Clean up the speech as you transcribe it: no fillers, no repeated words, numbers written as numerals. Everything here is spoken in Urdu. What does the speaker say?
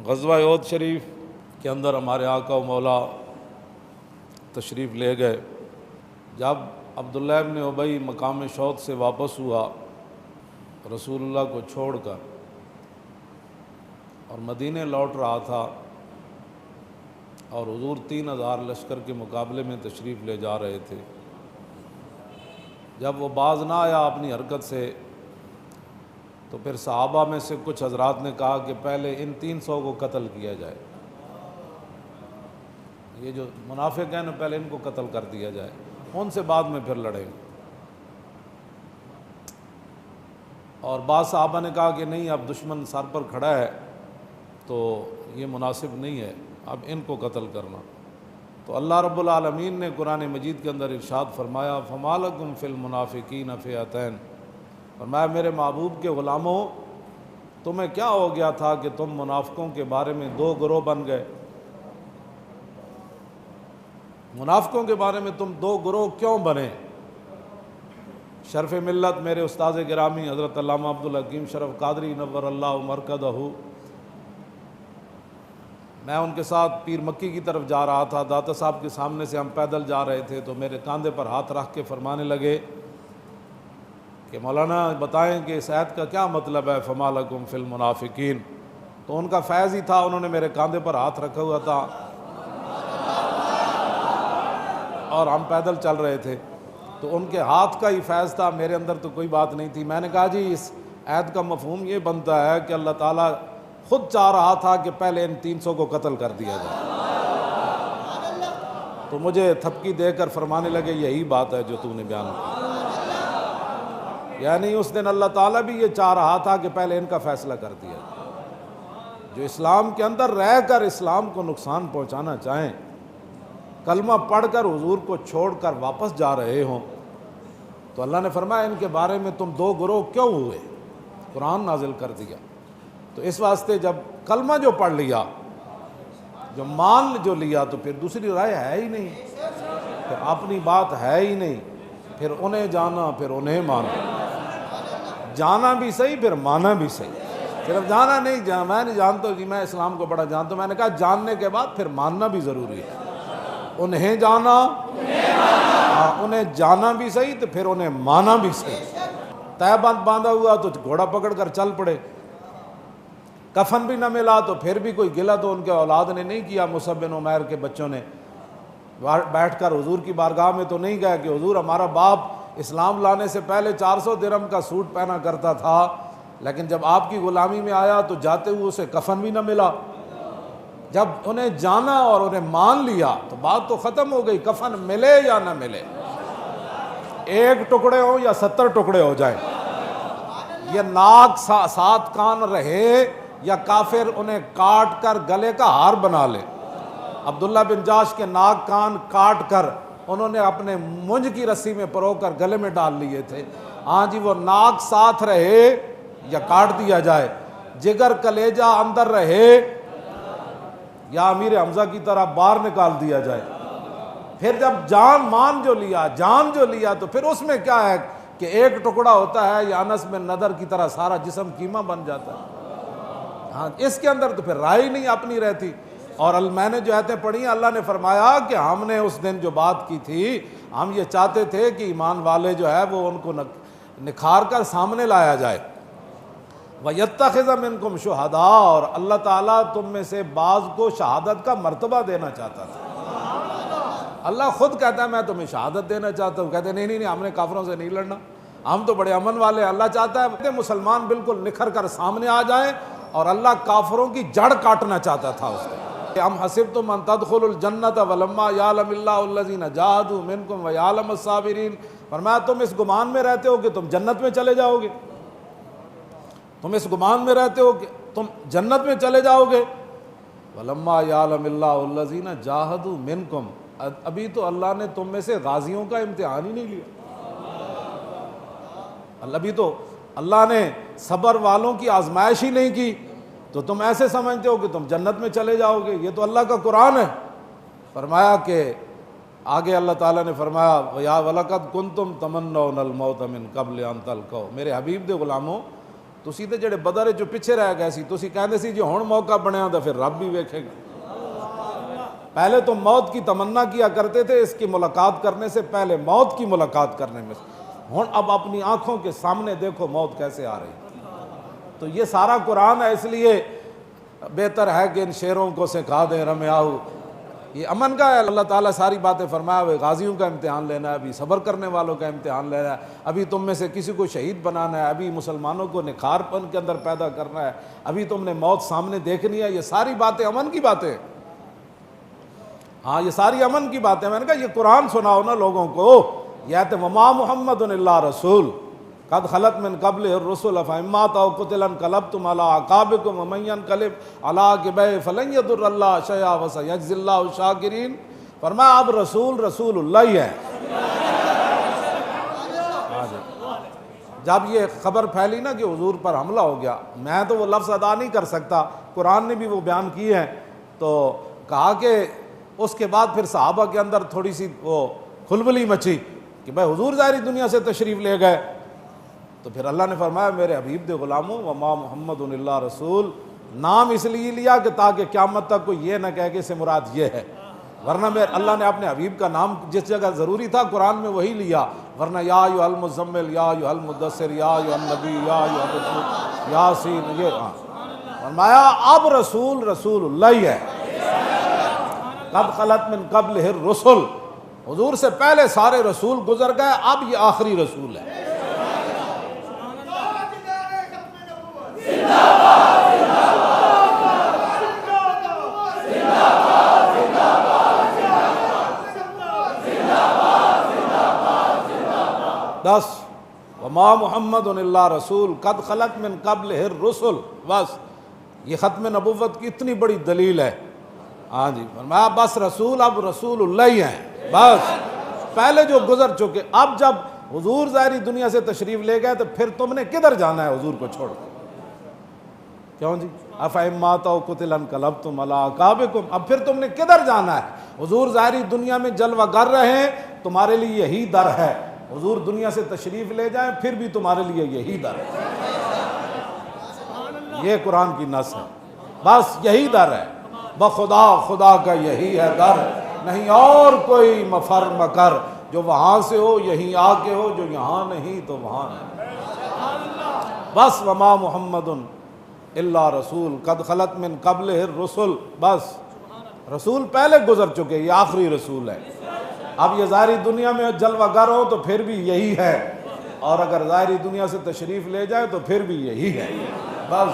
غزوہ احد شریف کے اندر ہمارے آقا و مولا تشریف لے گئے۔ جب عبداللہ ابن ابی مقام شوط سے واپس ہوا رسول اللہ کو چھوڑ کر اور مدینے لوٹ رہا تھا، اور حضور 3000 لشکر کے مقابلے میں تشریف لے جا رہے تھے، جب وہ باز نہ آیا اپنی حرکت سے تو پھر صحابہ میں سے کچھ حضرات نے کہا کہ پہلے ان 300 کو قتل کیا جائے، یہ جو منافق ہیں نا پہلے ان کو قتل کر دیا جائے، ان سے بعد میں پھر لڑیں گے۔ اور بعض صحابہ نے کہا کہ نہیں، اب دشمن سر پر کھڑا ہے تو یہ مناسب نہیں ہے اب ان کو قتل کرنا۔ تو اللہ رب العالمین نے قرآن مجید کے اندر ارشاد فرمایا فَمَا لَكُمْ فِي الْمُنَافِقِينَ فِئَتَيْنِ، فرمایا میرے محبوب کے غلاموں، تمہیں کیا ہو گیا تھا کہ تم منافقوں کے بارے میں دو گروہ بن گئے؟ منافقوں کے بارے میں تم دو گروہ کیوں بنے؟ شرف ملت میرے استاذ گرامی حضرت علامہ عبدالحکیم شرف قادری نور اللہ مرکزہ، میں ان کے ساتھ پیر مکی کی طرف جا رہا تھا، داتا صاحب کے سامنے سے ہم پیدل جا رہے تھے تو میرے کاندھے پر ہاتھ رکھ کے فرمانے لگے کہ مولانا بتائیں کہ اس آیت کا کیا مطلب ہے فَمَا لَكُمْ فِي الْمُنَافِقِينَ۔ تو ان کا فیض ہی تھا، انہوں نے میرے کاندھے پر ہاتھ رکھا ہوا تھا اور ہم پیدل چل رہے تھے، تو ان کے ہاتھ کا ہی فیض تھا، میرے اندر تو کوئی بات نہیں تھی۔ میں نے کہا جی اس آیت کا مفہوم یہ بنتا ہے کہ اللہ تعالیٰ خود چاہ رہا تھا کہ پہلے ان 300 کو قتل کر دیا جائے، تو مجھے تھپکی دے کر فرمانے لگے یہی بات ہے جو تو نے بیان کی، یعنی اس دن اللہ تعالیٰ بھی یہ چاہ رہا تھا کہ پہلے ان کا فیصلہ کر دیا جائے۔ جو اسلام کے اندر رہ کر اسلام کو نقصان پہنچانا چاہیں، کلمہ پڑھ کر حضور کو چھوڑ کر واپس جا رہے ہوں، تو اللہ نے فرمایا ان کے بارے میں تم دو گروہ کیوں ہوئے؟ قرآن نازل کر دیا۔ تو اس واسطے جب کلمہ جو پڑھ لیا، جو مان جو لیا، تو پھر دوسری رائے ہے ہی نہیں، پھر اپنی بات ہے ہی نہیں، پھر انہیں جانا پھر انہیں مانا، جانا بھی صحیح پھر مانا بھی صحیح، صرف جانا نہیں، میں نہیں جانتا جی میں اسلام کو بڑا جانتا ہوں، میں نے کہا جاننے کے بعد پھر ماننا بھی ضروری ہے، انہیں جانا، انہیں جانا بھی صحیح تو پھر انہیں مانا بھی صحیح۔ تہ بند باندھا ہوا تو گھوڑا پکڑ کر چل پڑے، کفن بھی نہ ملا تو پھر بھی کوئی گلہ تو ان کے اولاد نے نہیں کیا، مصعب بن عمیر کے بچوں نے بیٹھ کر حضور کی بارگاہ میں تو نہیں گیا کہ حضور ہمارا باپ اسلام لانے سے پہلے 400 درہم کا سوٹ پہنا کرتا تھا، لیکن جب آپ کی غلامی میں آیا تو جاتے ہوئے اسے کفن بھی نہ ملا۔ جب انہیں جانا اور انہیں مان لیا تو بات تو ختم ہو گئی، کفن ملے یا نہ ملے، ایک ٹکڑے ہو یا 70 ٹکڑے ہو جائیں، یہ ناک 7 کان رہے یا کافر انہیں کاٹ کر گلے کا ہار بنا لے۔ عبداللہ بن جاش کے ناک کان کاٹ کر انہوں نے اپنے مونج کی رسی میں پرو کر گلے میں ڈال لیے تھے، ہاں جی وہ ناک ساتھ رہے یا کاٹ دیا جائے، جگر کلیجہ اندر رہے یا امیر حمزہ کی طرح باہر نکال دیا جائے۔ پھر جب جان مان جو لیا، جان جو لیا، تو پھر اس میں کیا ہے کہ ایک ٹکڑا ہوتا ہے یا انس بن نضر کی طرح سارا جسم کیما بن جاتا ہے، ہاں اس کے اندر تو پھر رائے نہیں اپنی رہتی۔ اور میں نے جو آیتیں پڑھی ہیں، اللہ نے فرمایا کہ ہم نے اس دن جو بات کی تھی، ہم یہ چاہتے تھے کہ ایمان والے جو ہے وہ ان کو نکھار کر سامنے لایا جائے، وَيَتَّخِذَ مِنْكُمْ شُهَدَاءَ، اور اللہ تعالیٰ تم میں سے بعض کو شہادت کا مرتبہ دینا چاہتا تھا۔ اللہ خود کہتا ہے میں تمہیں شہادت دینا چاہتا ہوں، کہتے نہیں نہیں ہم نے کافروں سے نہیں لڑنا، ہم تو بڑے امن والے ہیں۔ اللہ چاہتا ہے مسلمان بالکل نکھر کر سامنے آ جائیں، اور اللہ کافروں کی جڑ کاٹنا چاہتا تھا اس دن۔ ام حسبتم ان تدخلوا الجنۃ ولما یعلم اللہ الذین جاہدوا منکم ویعلم الصابرین، فرمایا تم اس گمان میں رہتے ہو کہ تم جنت میں چلے جاؤ گے، تم اس گمان میں رہتے ہو کہ تم جنت میں چلے جاؤ گے، ولما یعلم اللہ الذین جاہدوا منکم، ابھی تو اللہ نے تم میں سے غازیوں کا امتحان ہی نہیں لیا، ابھی تو اللہ نے صبر والوں کی آزمائش ہی نہیں کی، تو تم ایسے سمجھتے ہو کہ تم جنت میں چلے جاؤ گے، یہ تو اللہ کا قرآن ہے۔ فرمایا کہ آگے اللہ تعالیٰ نے فرمایا وَيَا وَلَقَدْ كُنْتُمْ تَمَنَّوْنَ الْمَوْتَ مِنْ قَبْلِ أَنْ تَلْقَوْا، میرے حبیب دے غلاموں ਤੁਸੀਂ ਤੇ ਜਿਹੜੇ ਬਦਰ ਚੋਂ ਪਿੱਛੇ ਰਹਿ ਗਏ ਸੀ, ਤੁਸੀਂ ਕਹਿੰਦੇ ਸੀ جو ہن موقع بنیا تو پھر رب بھی ویکھے گا. پہلے تو موت کی تمنا کیا کرتے تھے اس کی ملاقات کرنے سے پہلے، موت کی ملاقات کرنے میں. ہن اب اپنی آنکھوں کے سامنے دیکھو موت کیسے آ رہی. تو یہ سارا قرآن ہے، اس لیے بہتر ہے کہ ان شعروں کو سکھا دیں رمیاؤ. یہ امن کا ہے. اللہ تعالیٰ ساری باتیں فرمایا ہوئے غازیوں کا امتحان لینا ہے، ابھی صبر کرنے والوں کا امتحان لینا ہے، ابھی تم میں سے کسی کو شہید بنانا ہے، ابھی مسلمانوں کو نکھار پن کے اندر پیدا کرنا ہے، ابھی تم نے موت سامنے دیکھنی ہے. یہ ساری باتیں امن کی باتیں. ہاں یہ ساری امن کی باتیں. میں نے کہا یہ قرآن سناؤ نا لوگوں کو. یہ آیت وما محمد الا رسول قد خلت من قبل الرسل افإن مات أو قتل انقلبتم على أعقابكم ومن ينقلب على عقبيه فلن يضر الله شيئا وسيجزي الله الشاكرين. فرمایا اب رسول اللہ ہی ہے. جب یہ خبر پھیلی نا کہ حضور پر حملہ ہو گیا، میں تو وہ لفظ ادا نہیں کر سکتا، قرآن نے بھی وہ بیان کیے ہیں. تو کہا کہ اس کے بعد پھر صحابہ کے اندر تھوڑی سی وہ کھلبلی مچی کہ بھائی حضور ظاہری دنیا سے تشریف لے گئے. تو پھر اللہ نے فرمایا میرے حبیب دے غلاموں وما محمد الا رسول، نام اس لیے لیا کہ تاکہ قیامت تک کوئی یہ نہ کہے کہ اس سے مراد یہ ہے. ورنہ اللہ نے اپنے حبیب کا نام جس جگہ ضروری تھا قرآن میں وہی لیا. ورنہ یا ایھا المزمل، یا ایھا المدثر، یا ایھا النبی، یا ایھا الرسول، یاسین، یہ فرمایا اب رسول اللہ ہی ہے. قد خلت من قبلہ الرسل، حضور سے پہلے سارے رسول گزر گئے، اب یہ آخری رسول ہے. بس وما محمد الا رسول قد خلت من قبلہ الرسل. بس یہ ختم نبوت کی اتنی بڑی دلیل ہے. ہاں جی فرمایا بس رسول اب رسول اللہ ہی ہیں. بس پہلے جو گزر چکے، اب جب حضور ظاہری دنیا سے تشریف لے گئے تو پھر تم نے کدھر جانا ہے حضور کو چھوڑ کر؟ کیوں جی افإن مات أو قتل انقلبتم على أعقابكم، اب پھر تم نے کدھر جانا ہے؟ حضور ظاہری دنیا میں جلوہ گر رہے ہیں، تمہارے لیے یہی در ہے. حضور دنیا سے تشریف لے جائیں پھر بھی تمہارے لیے یہی در ہے. یہ قرآن کی نص ہے. بس یہی در ہے. بخدا خدا کا یہی ہے در، نہیں اور کوئی مفر مکر. جو وہاں سے ہو یہیں آ کے ہو، جو یہاں نہیں تو وہاں نہیں. بس وما محمد الا رسول قد خلت من قبلہ الرسل. بس رسول پہلے گزر چکے، یہ آخری رسول ہے. اب یہ ظاہری دنیا میں جلوہ گر ہو تو پھر بھی یہی ہے، اور اگر ظاہری دنیا سے تشریف لے جائے تو پھر بھی یہی ہے. بس